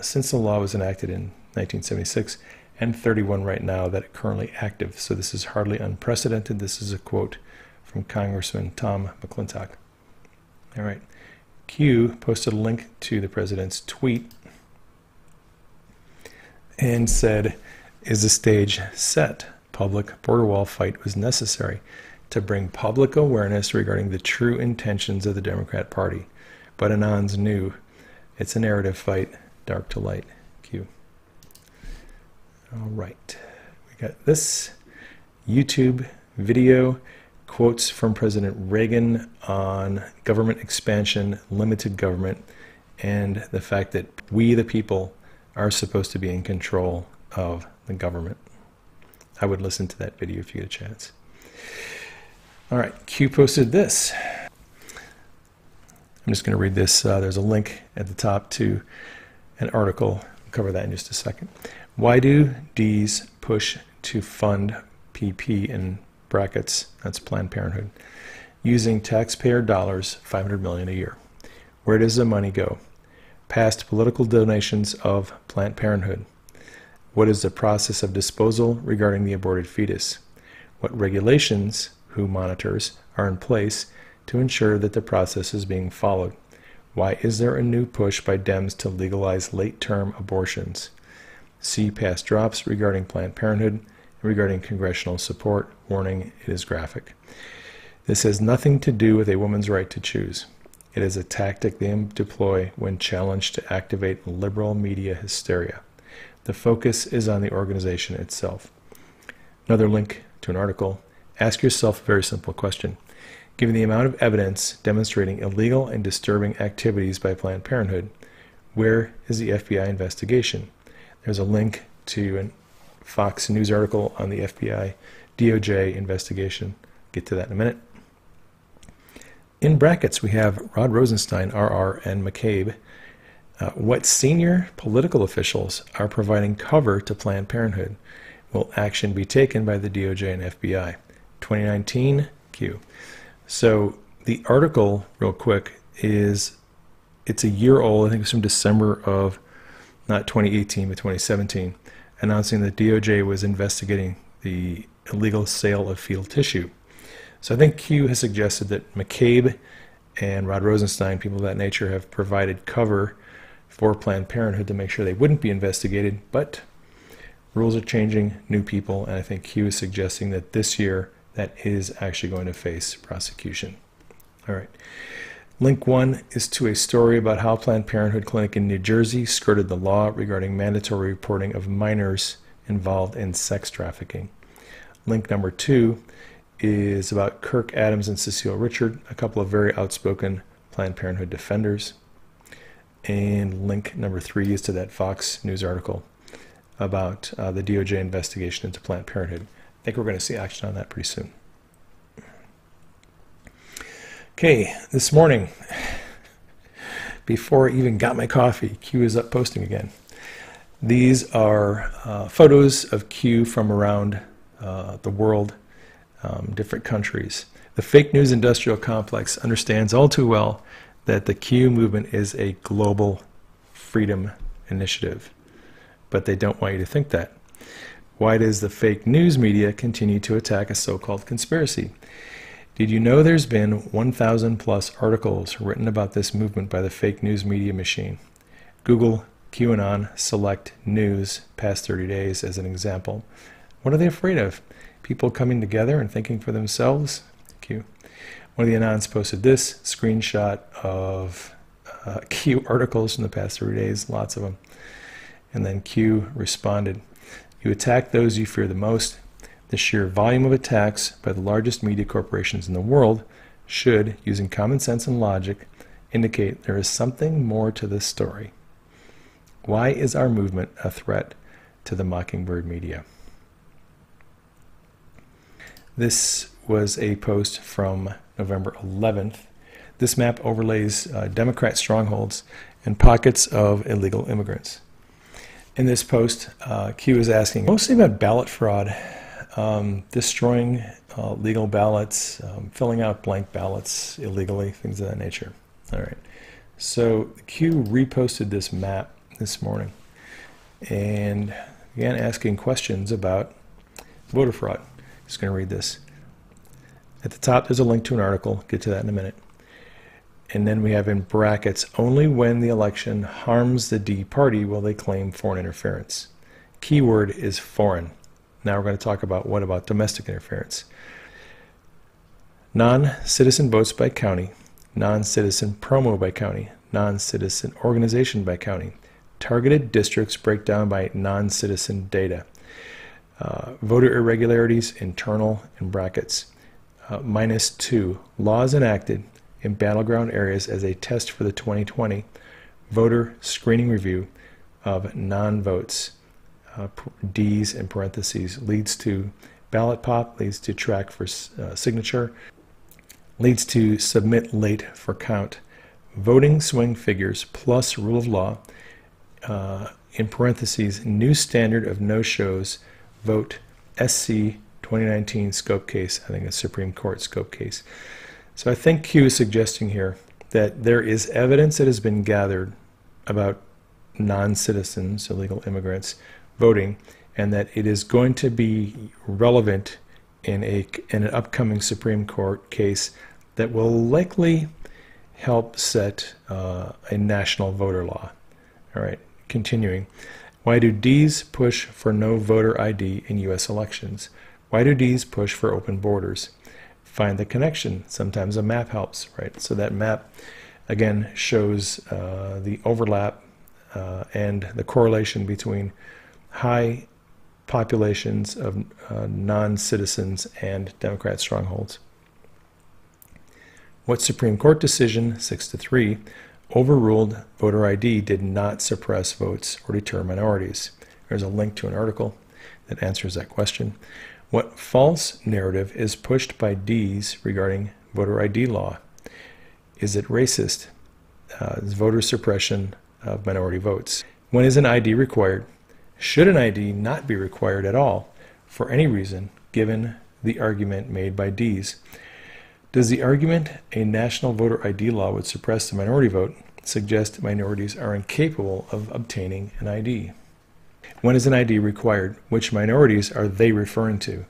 since the law was enacted in 1976, and 31 right now that are currently active. So this is hardly unprecedented. This is a quote from Congressman Tom McClintock. All right, Q posted a link to the president's tweet and said, is the stage set? Public border wall fight was necessary to bring public awareness regarding the true intentions of the Democrat Party. But Anons knew it's a narrative fight, dark to light. Q. All right, we got this YouTube video. Quotes from President Reagan on government expansion, limited government, and the fact that we, the people, are supposed to be in control of the government. I would listen to that video if you get a chance. All right, Q posted this. I'm just going to read this. There's a link at the top to an article. I'll cover that in just a second. Why do Ds push to fund PP in brackets, that's Planned Parenthood, using taxpayer dollars, $500 million a year? Where does the money go? Past political donations of Planned Parenthood. What is the process of disposal regarding the aborted fetus? What regulations, who monitors, are in place to ensure that the process is being followed? Why is there a new push by Dems to legalize late-term abortions? See past drops regarding Planned Parenthood and regarding congressional support. Warning, it is graphic. This has nothing to do with a woman's right to choose. It is a tactic they deploy when challenged to activate liberal media hysteria. The focus is on the organization itself. Another link to an article. Ask yourself a very simple question. Given the amount of evidence demonstrating illegal and disturbing activities by Planned Parenthood, where is the FBI investigation? There's a link to a Fox News article on the FBI DOJ investigation. Get to that in a minute. In brackets, we have Rod Rosenstein, RR, and McCabe. What senior political officials are providing cover to Planned Parenthood? Will action be taken by the DOJ and FBI? 2019, Q. So the article, real quick, it's a year old. I think it's from December of, not 2018, but 2017, announcing that DOJ was investigating the illegal sale of fetal tissue. So I think Q has suggested that McCabe and Rod Rosenstein, people of that nature, have provided cover for Planned Parenthood to make sure they wouldn't be investigated, but rules are changing, new people, and I think Q is suggesting that this year that is actually going to face prosecution. All right. Link 1 is to a story about how Planned Parenthood Clinic in New Jersey skirted the law regarding mandatory reporting of minors involved in sex trafficking. Link number 2 is about Kirk Adams and Cecile Richard, a couple of very outspoken Planned Parenthood defenders. And link number 3 is to that Fox News article about the DOJ investigation into Planned Parenthood. I think we're going to see action on that pretty soon. Okay, this morning, before I even got my coffee, Q is up posting again. These are photos of Q from around the world, different countries. The fake news industrial complex understands all too well that the Q movement is a global freedom initiative, but they don't want you to think that. Why does the fake news media continue to attack a so-called conspiracy? Did you know there's been 1,000 plus articles written about this movement by the fake news media machine? Google QAnon select news past 30 days as an example. What are they afraid of? People coming together and thinking for themselves? Q. One of the Anons posted this screenshot of Q articles from the past 30 days, lots of them. And then Q responded, "You attack those you fear the most. The sheer volume of attacks by the largest media corporations in the world should, using common sense and logic, indicate there is something more to this story. Why is our movement a threat to the Mockingbird media?" This was a post from November 11th. This map overlays Democrat strongholds and pockets of illegal immigrants. In this post, Q is asking mostly about ballot fraud, destroying legal ballots, filling out blank ballots illegally, things of that nature. All right. So Q reposted this map this morning and began asking questions about voter fraud. Just going to read this. At the top, there's a link to an article. Get to that in a minute. And then we have in brackets, only when the election harms the D party will they claim foreign interference. Keyword is foreign. Now we're going to talk about what about domestic interference. Non-citizen votes by county, non-citizen promo by county, non-citizen organization by county, targeted districts breakdown by non-citizen data, voter irregularities, internal, in brackets, -2, laws enacted in battleground areas as a test for the 2020 voter screening review of non-votes, D's in parentheses, leads to ballot pop, leads to track for signature, leads to submit late for count, voting swing figures plus rule of law, in parentheses, new standard of no-shows, vote SC 2019 scope case. I think it's Supreme Court scope case. So I think Q is suggesting here that there is evidence that has been gathered about non-citizens, illegal immigrants, voting, and that it is going to be relevant in an upcoming Supreme Court case that will likely help set a national voter law. All right, continuing. Why do Ds push for no voter ID in U.S. elections? Why do Ds push for open borders? Find the connection. Sometimes a map helps, right? So that map, again, shows the overlap and the correlation between high populations of non-citizens and Democrat strongholds. What Supreme Court decision, 6-3, overruled voter ID did not suppress votes or deter minorities? There's a link to an article that answers that question. What false narrative is pushed by Ds regarding voter ID law? Is it racist? Is voter suppression of minority votes? When is an ID required? Should an ID not be required at all for any reason, given the argument made by Ds? Does the argument a national voter ID law would suppress the minority vote suggest minorities are incapable of obtaining an ID? When is an ID required? Which minorities are they referring to?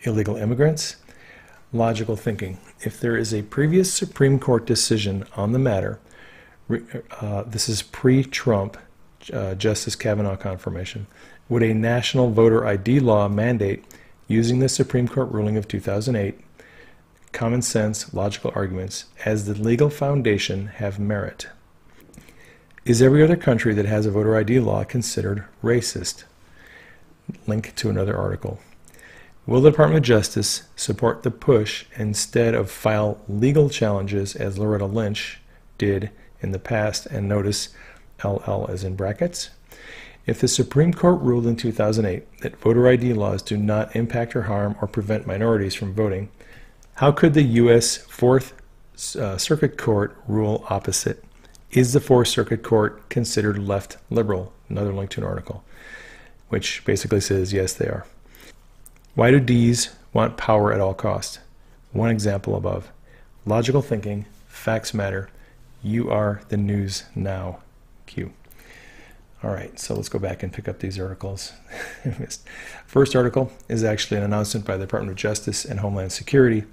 Illegal immigrants? Logical thinking. If there is a previous Supreme Court decision on the matter, this is pre-Trump Justice Kavanaugh confirmation, would a national voter ID law mandate using the Supreme Court ruling of 2008, common sense, logical arguments, as the legal foundation have merit? Is every other country that has a voter ID law considered racist? Link to another article. Will the Department of Justice support the push instead of file legal challenges as Loretta Lynch did in the past, and notice LL as in brackets? If the Supreme Court ruled in 2008 that voter ID laws do not impact or harm or prevent minorities from voting, how could the U.S. Fourth Circuit Court rule opposite? Is the Fourth Circuit Court considered left liberal? Another link to an article, which basically says yes, they are. Why do Ds want power at all costs? One example above. Logical thinking, facts matter. You are the news now. Q. All right, so let's go back and pick up these articles. First article is actually an announcement by the Department of Justice and Homeland Security,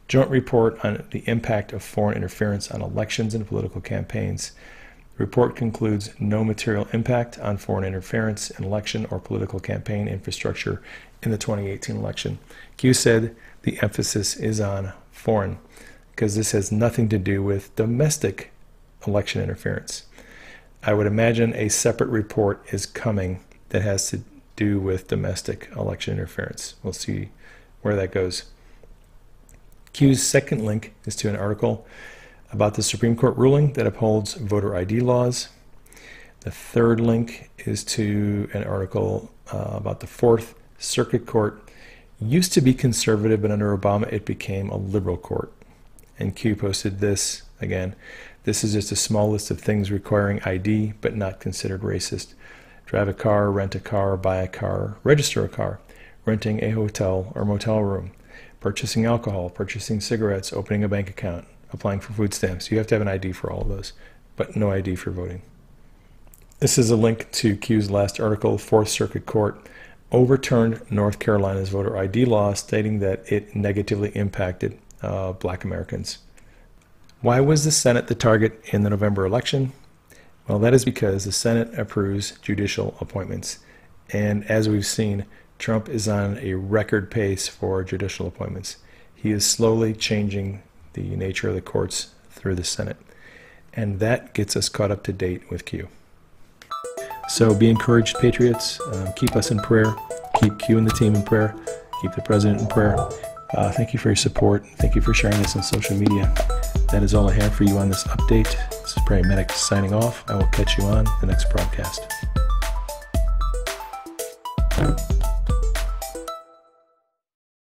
joint report on the impact of foreign interference on elections and political campaigns. The report concludes no material impact on foreign interference in election or political campaign infrastructure in the 2018 election. Q said the emphasis is on foreign because this has nothing to do with domestic election interference. I would imagine a separate report is coming that has to do with domestic election interference. We'll see where that goes. Q's second link is to an article about the Supreme Court ruling that upholds voter ID laws. The third link is to an article about the Fourth Circuit Court. Used to be conservative, but under Obama it became a liberal court. And Q posted this again. This is just a small list of things requiring ID, but not considered racist. Drive a car, rent a car, buy a car, register a car, renting a hotel or motel room, purchasing alcohol, purchasing cigarettes, opening a bank account, applying for food stamps. You have to have an ID for all of those, but no ID for voting. This is a link to Q's last article. Fourth Circuit Court overturned North Carolina's voter ID law, stating that it negatively impacted Black Americans. Why was the Senate the target in the November election? Well, that is because the Senate approves judicial appointments. And as we've seen, Trump is on a record pace for judicial appointments. He is slowly changing the nature of the courts through the Senate. And that gets us caught up to date with Q. So be encouraged, Patriots. Keep us in prayer. Keep Q and the team in prayer. Keep the president in prayer. Thank you for your support. Thank you for sharing this on social media. That is all I have for you on this update. This is Prairie Medic signing off. I will catch you on the next broadcast.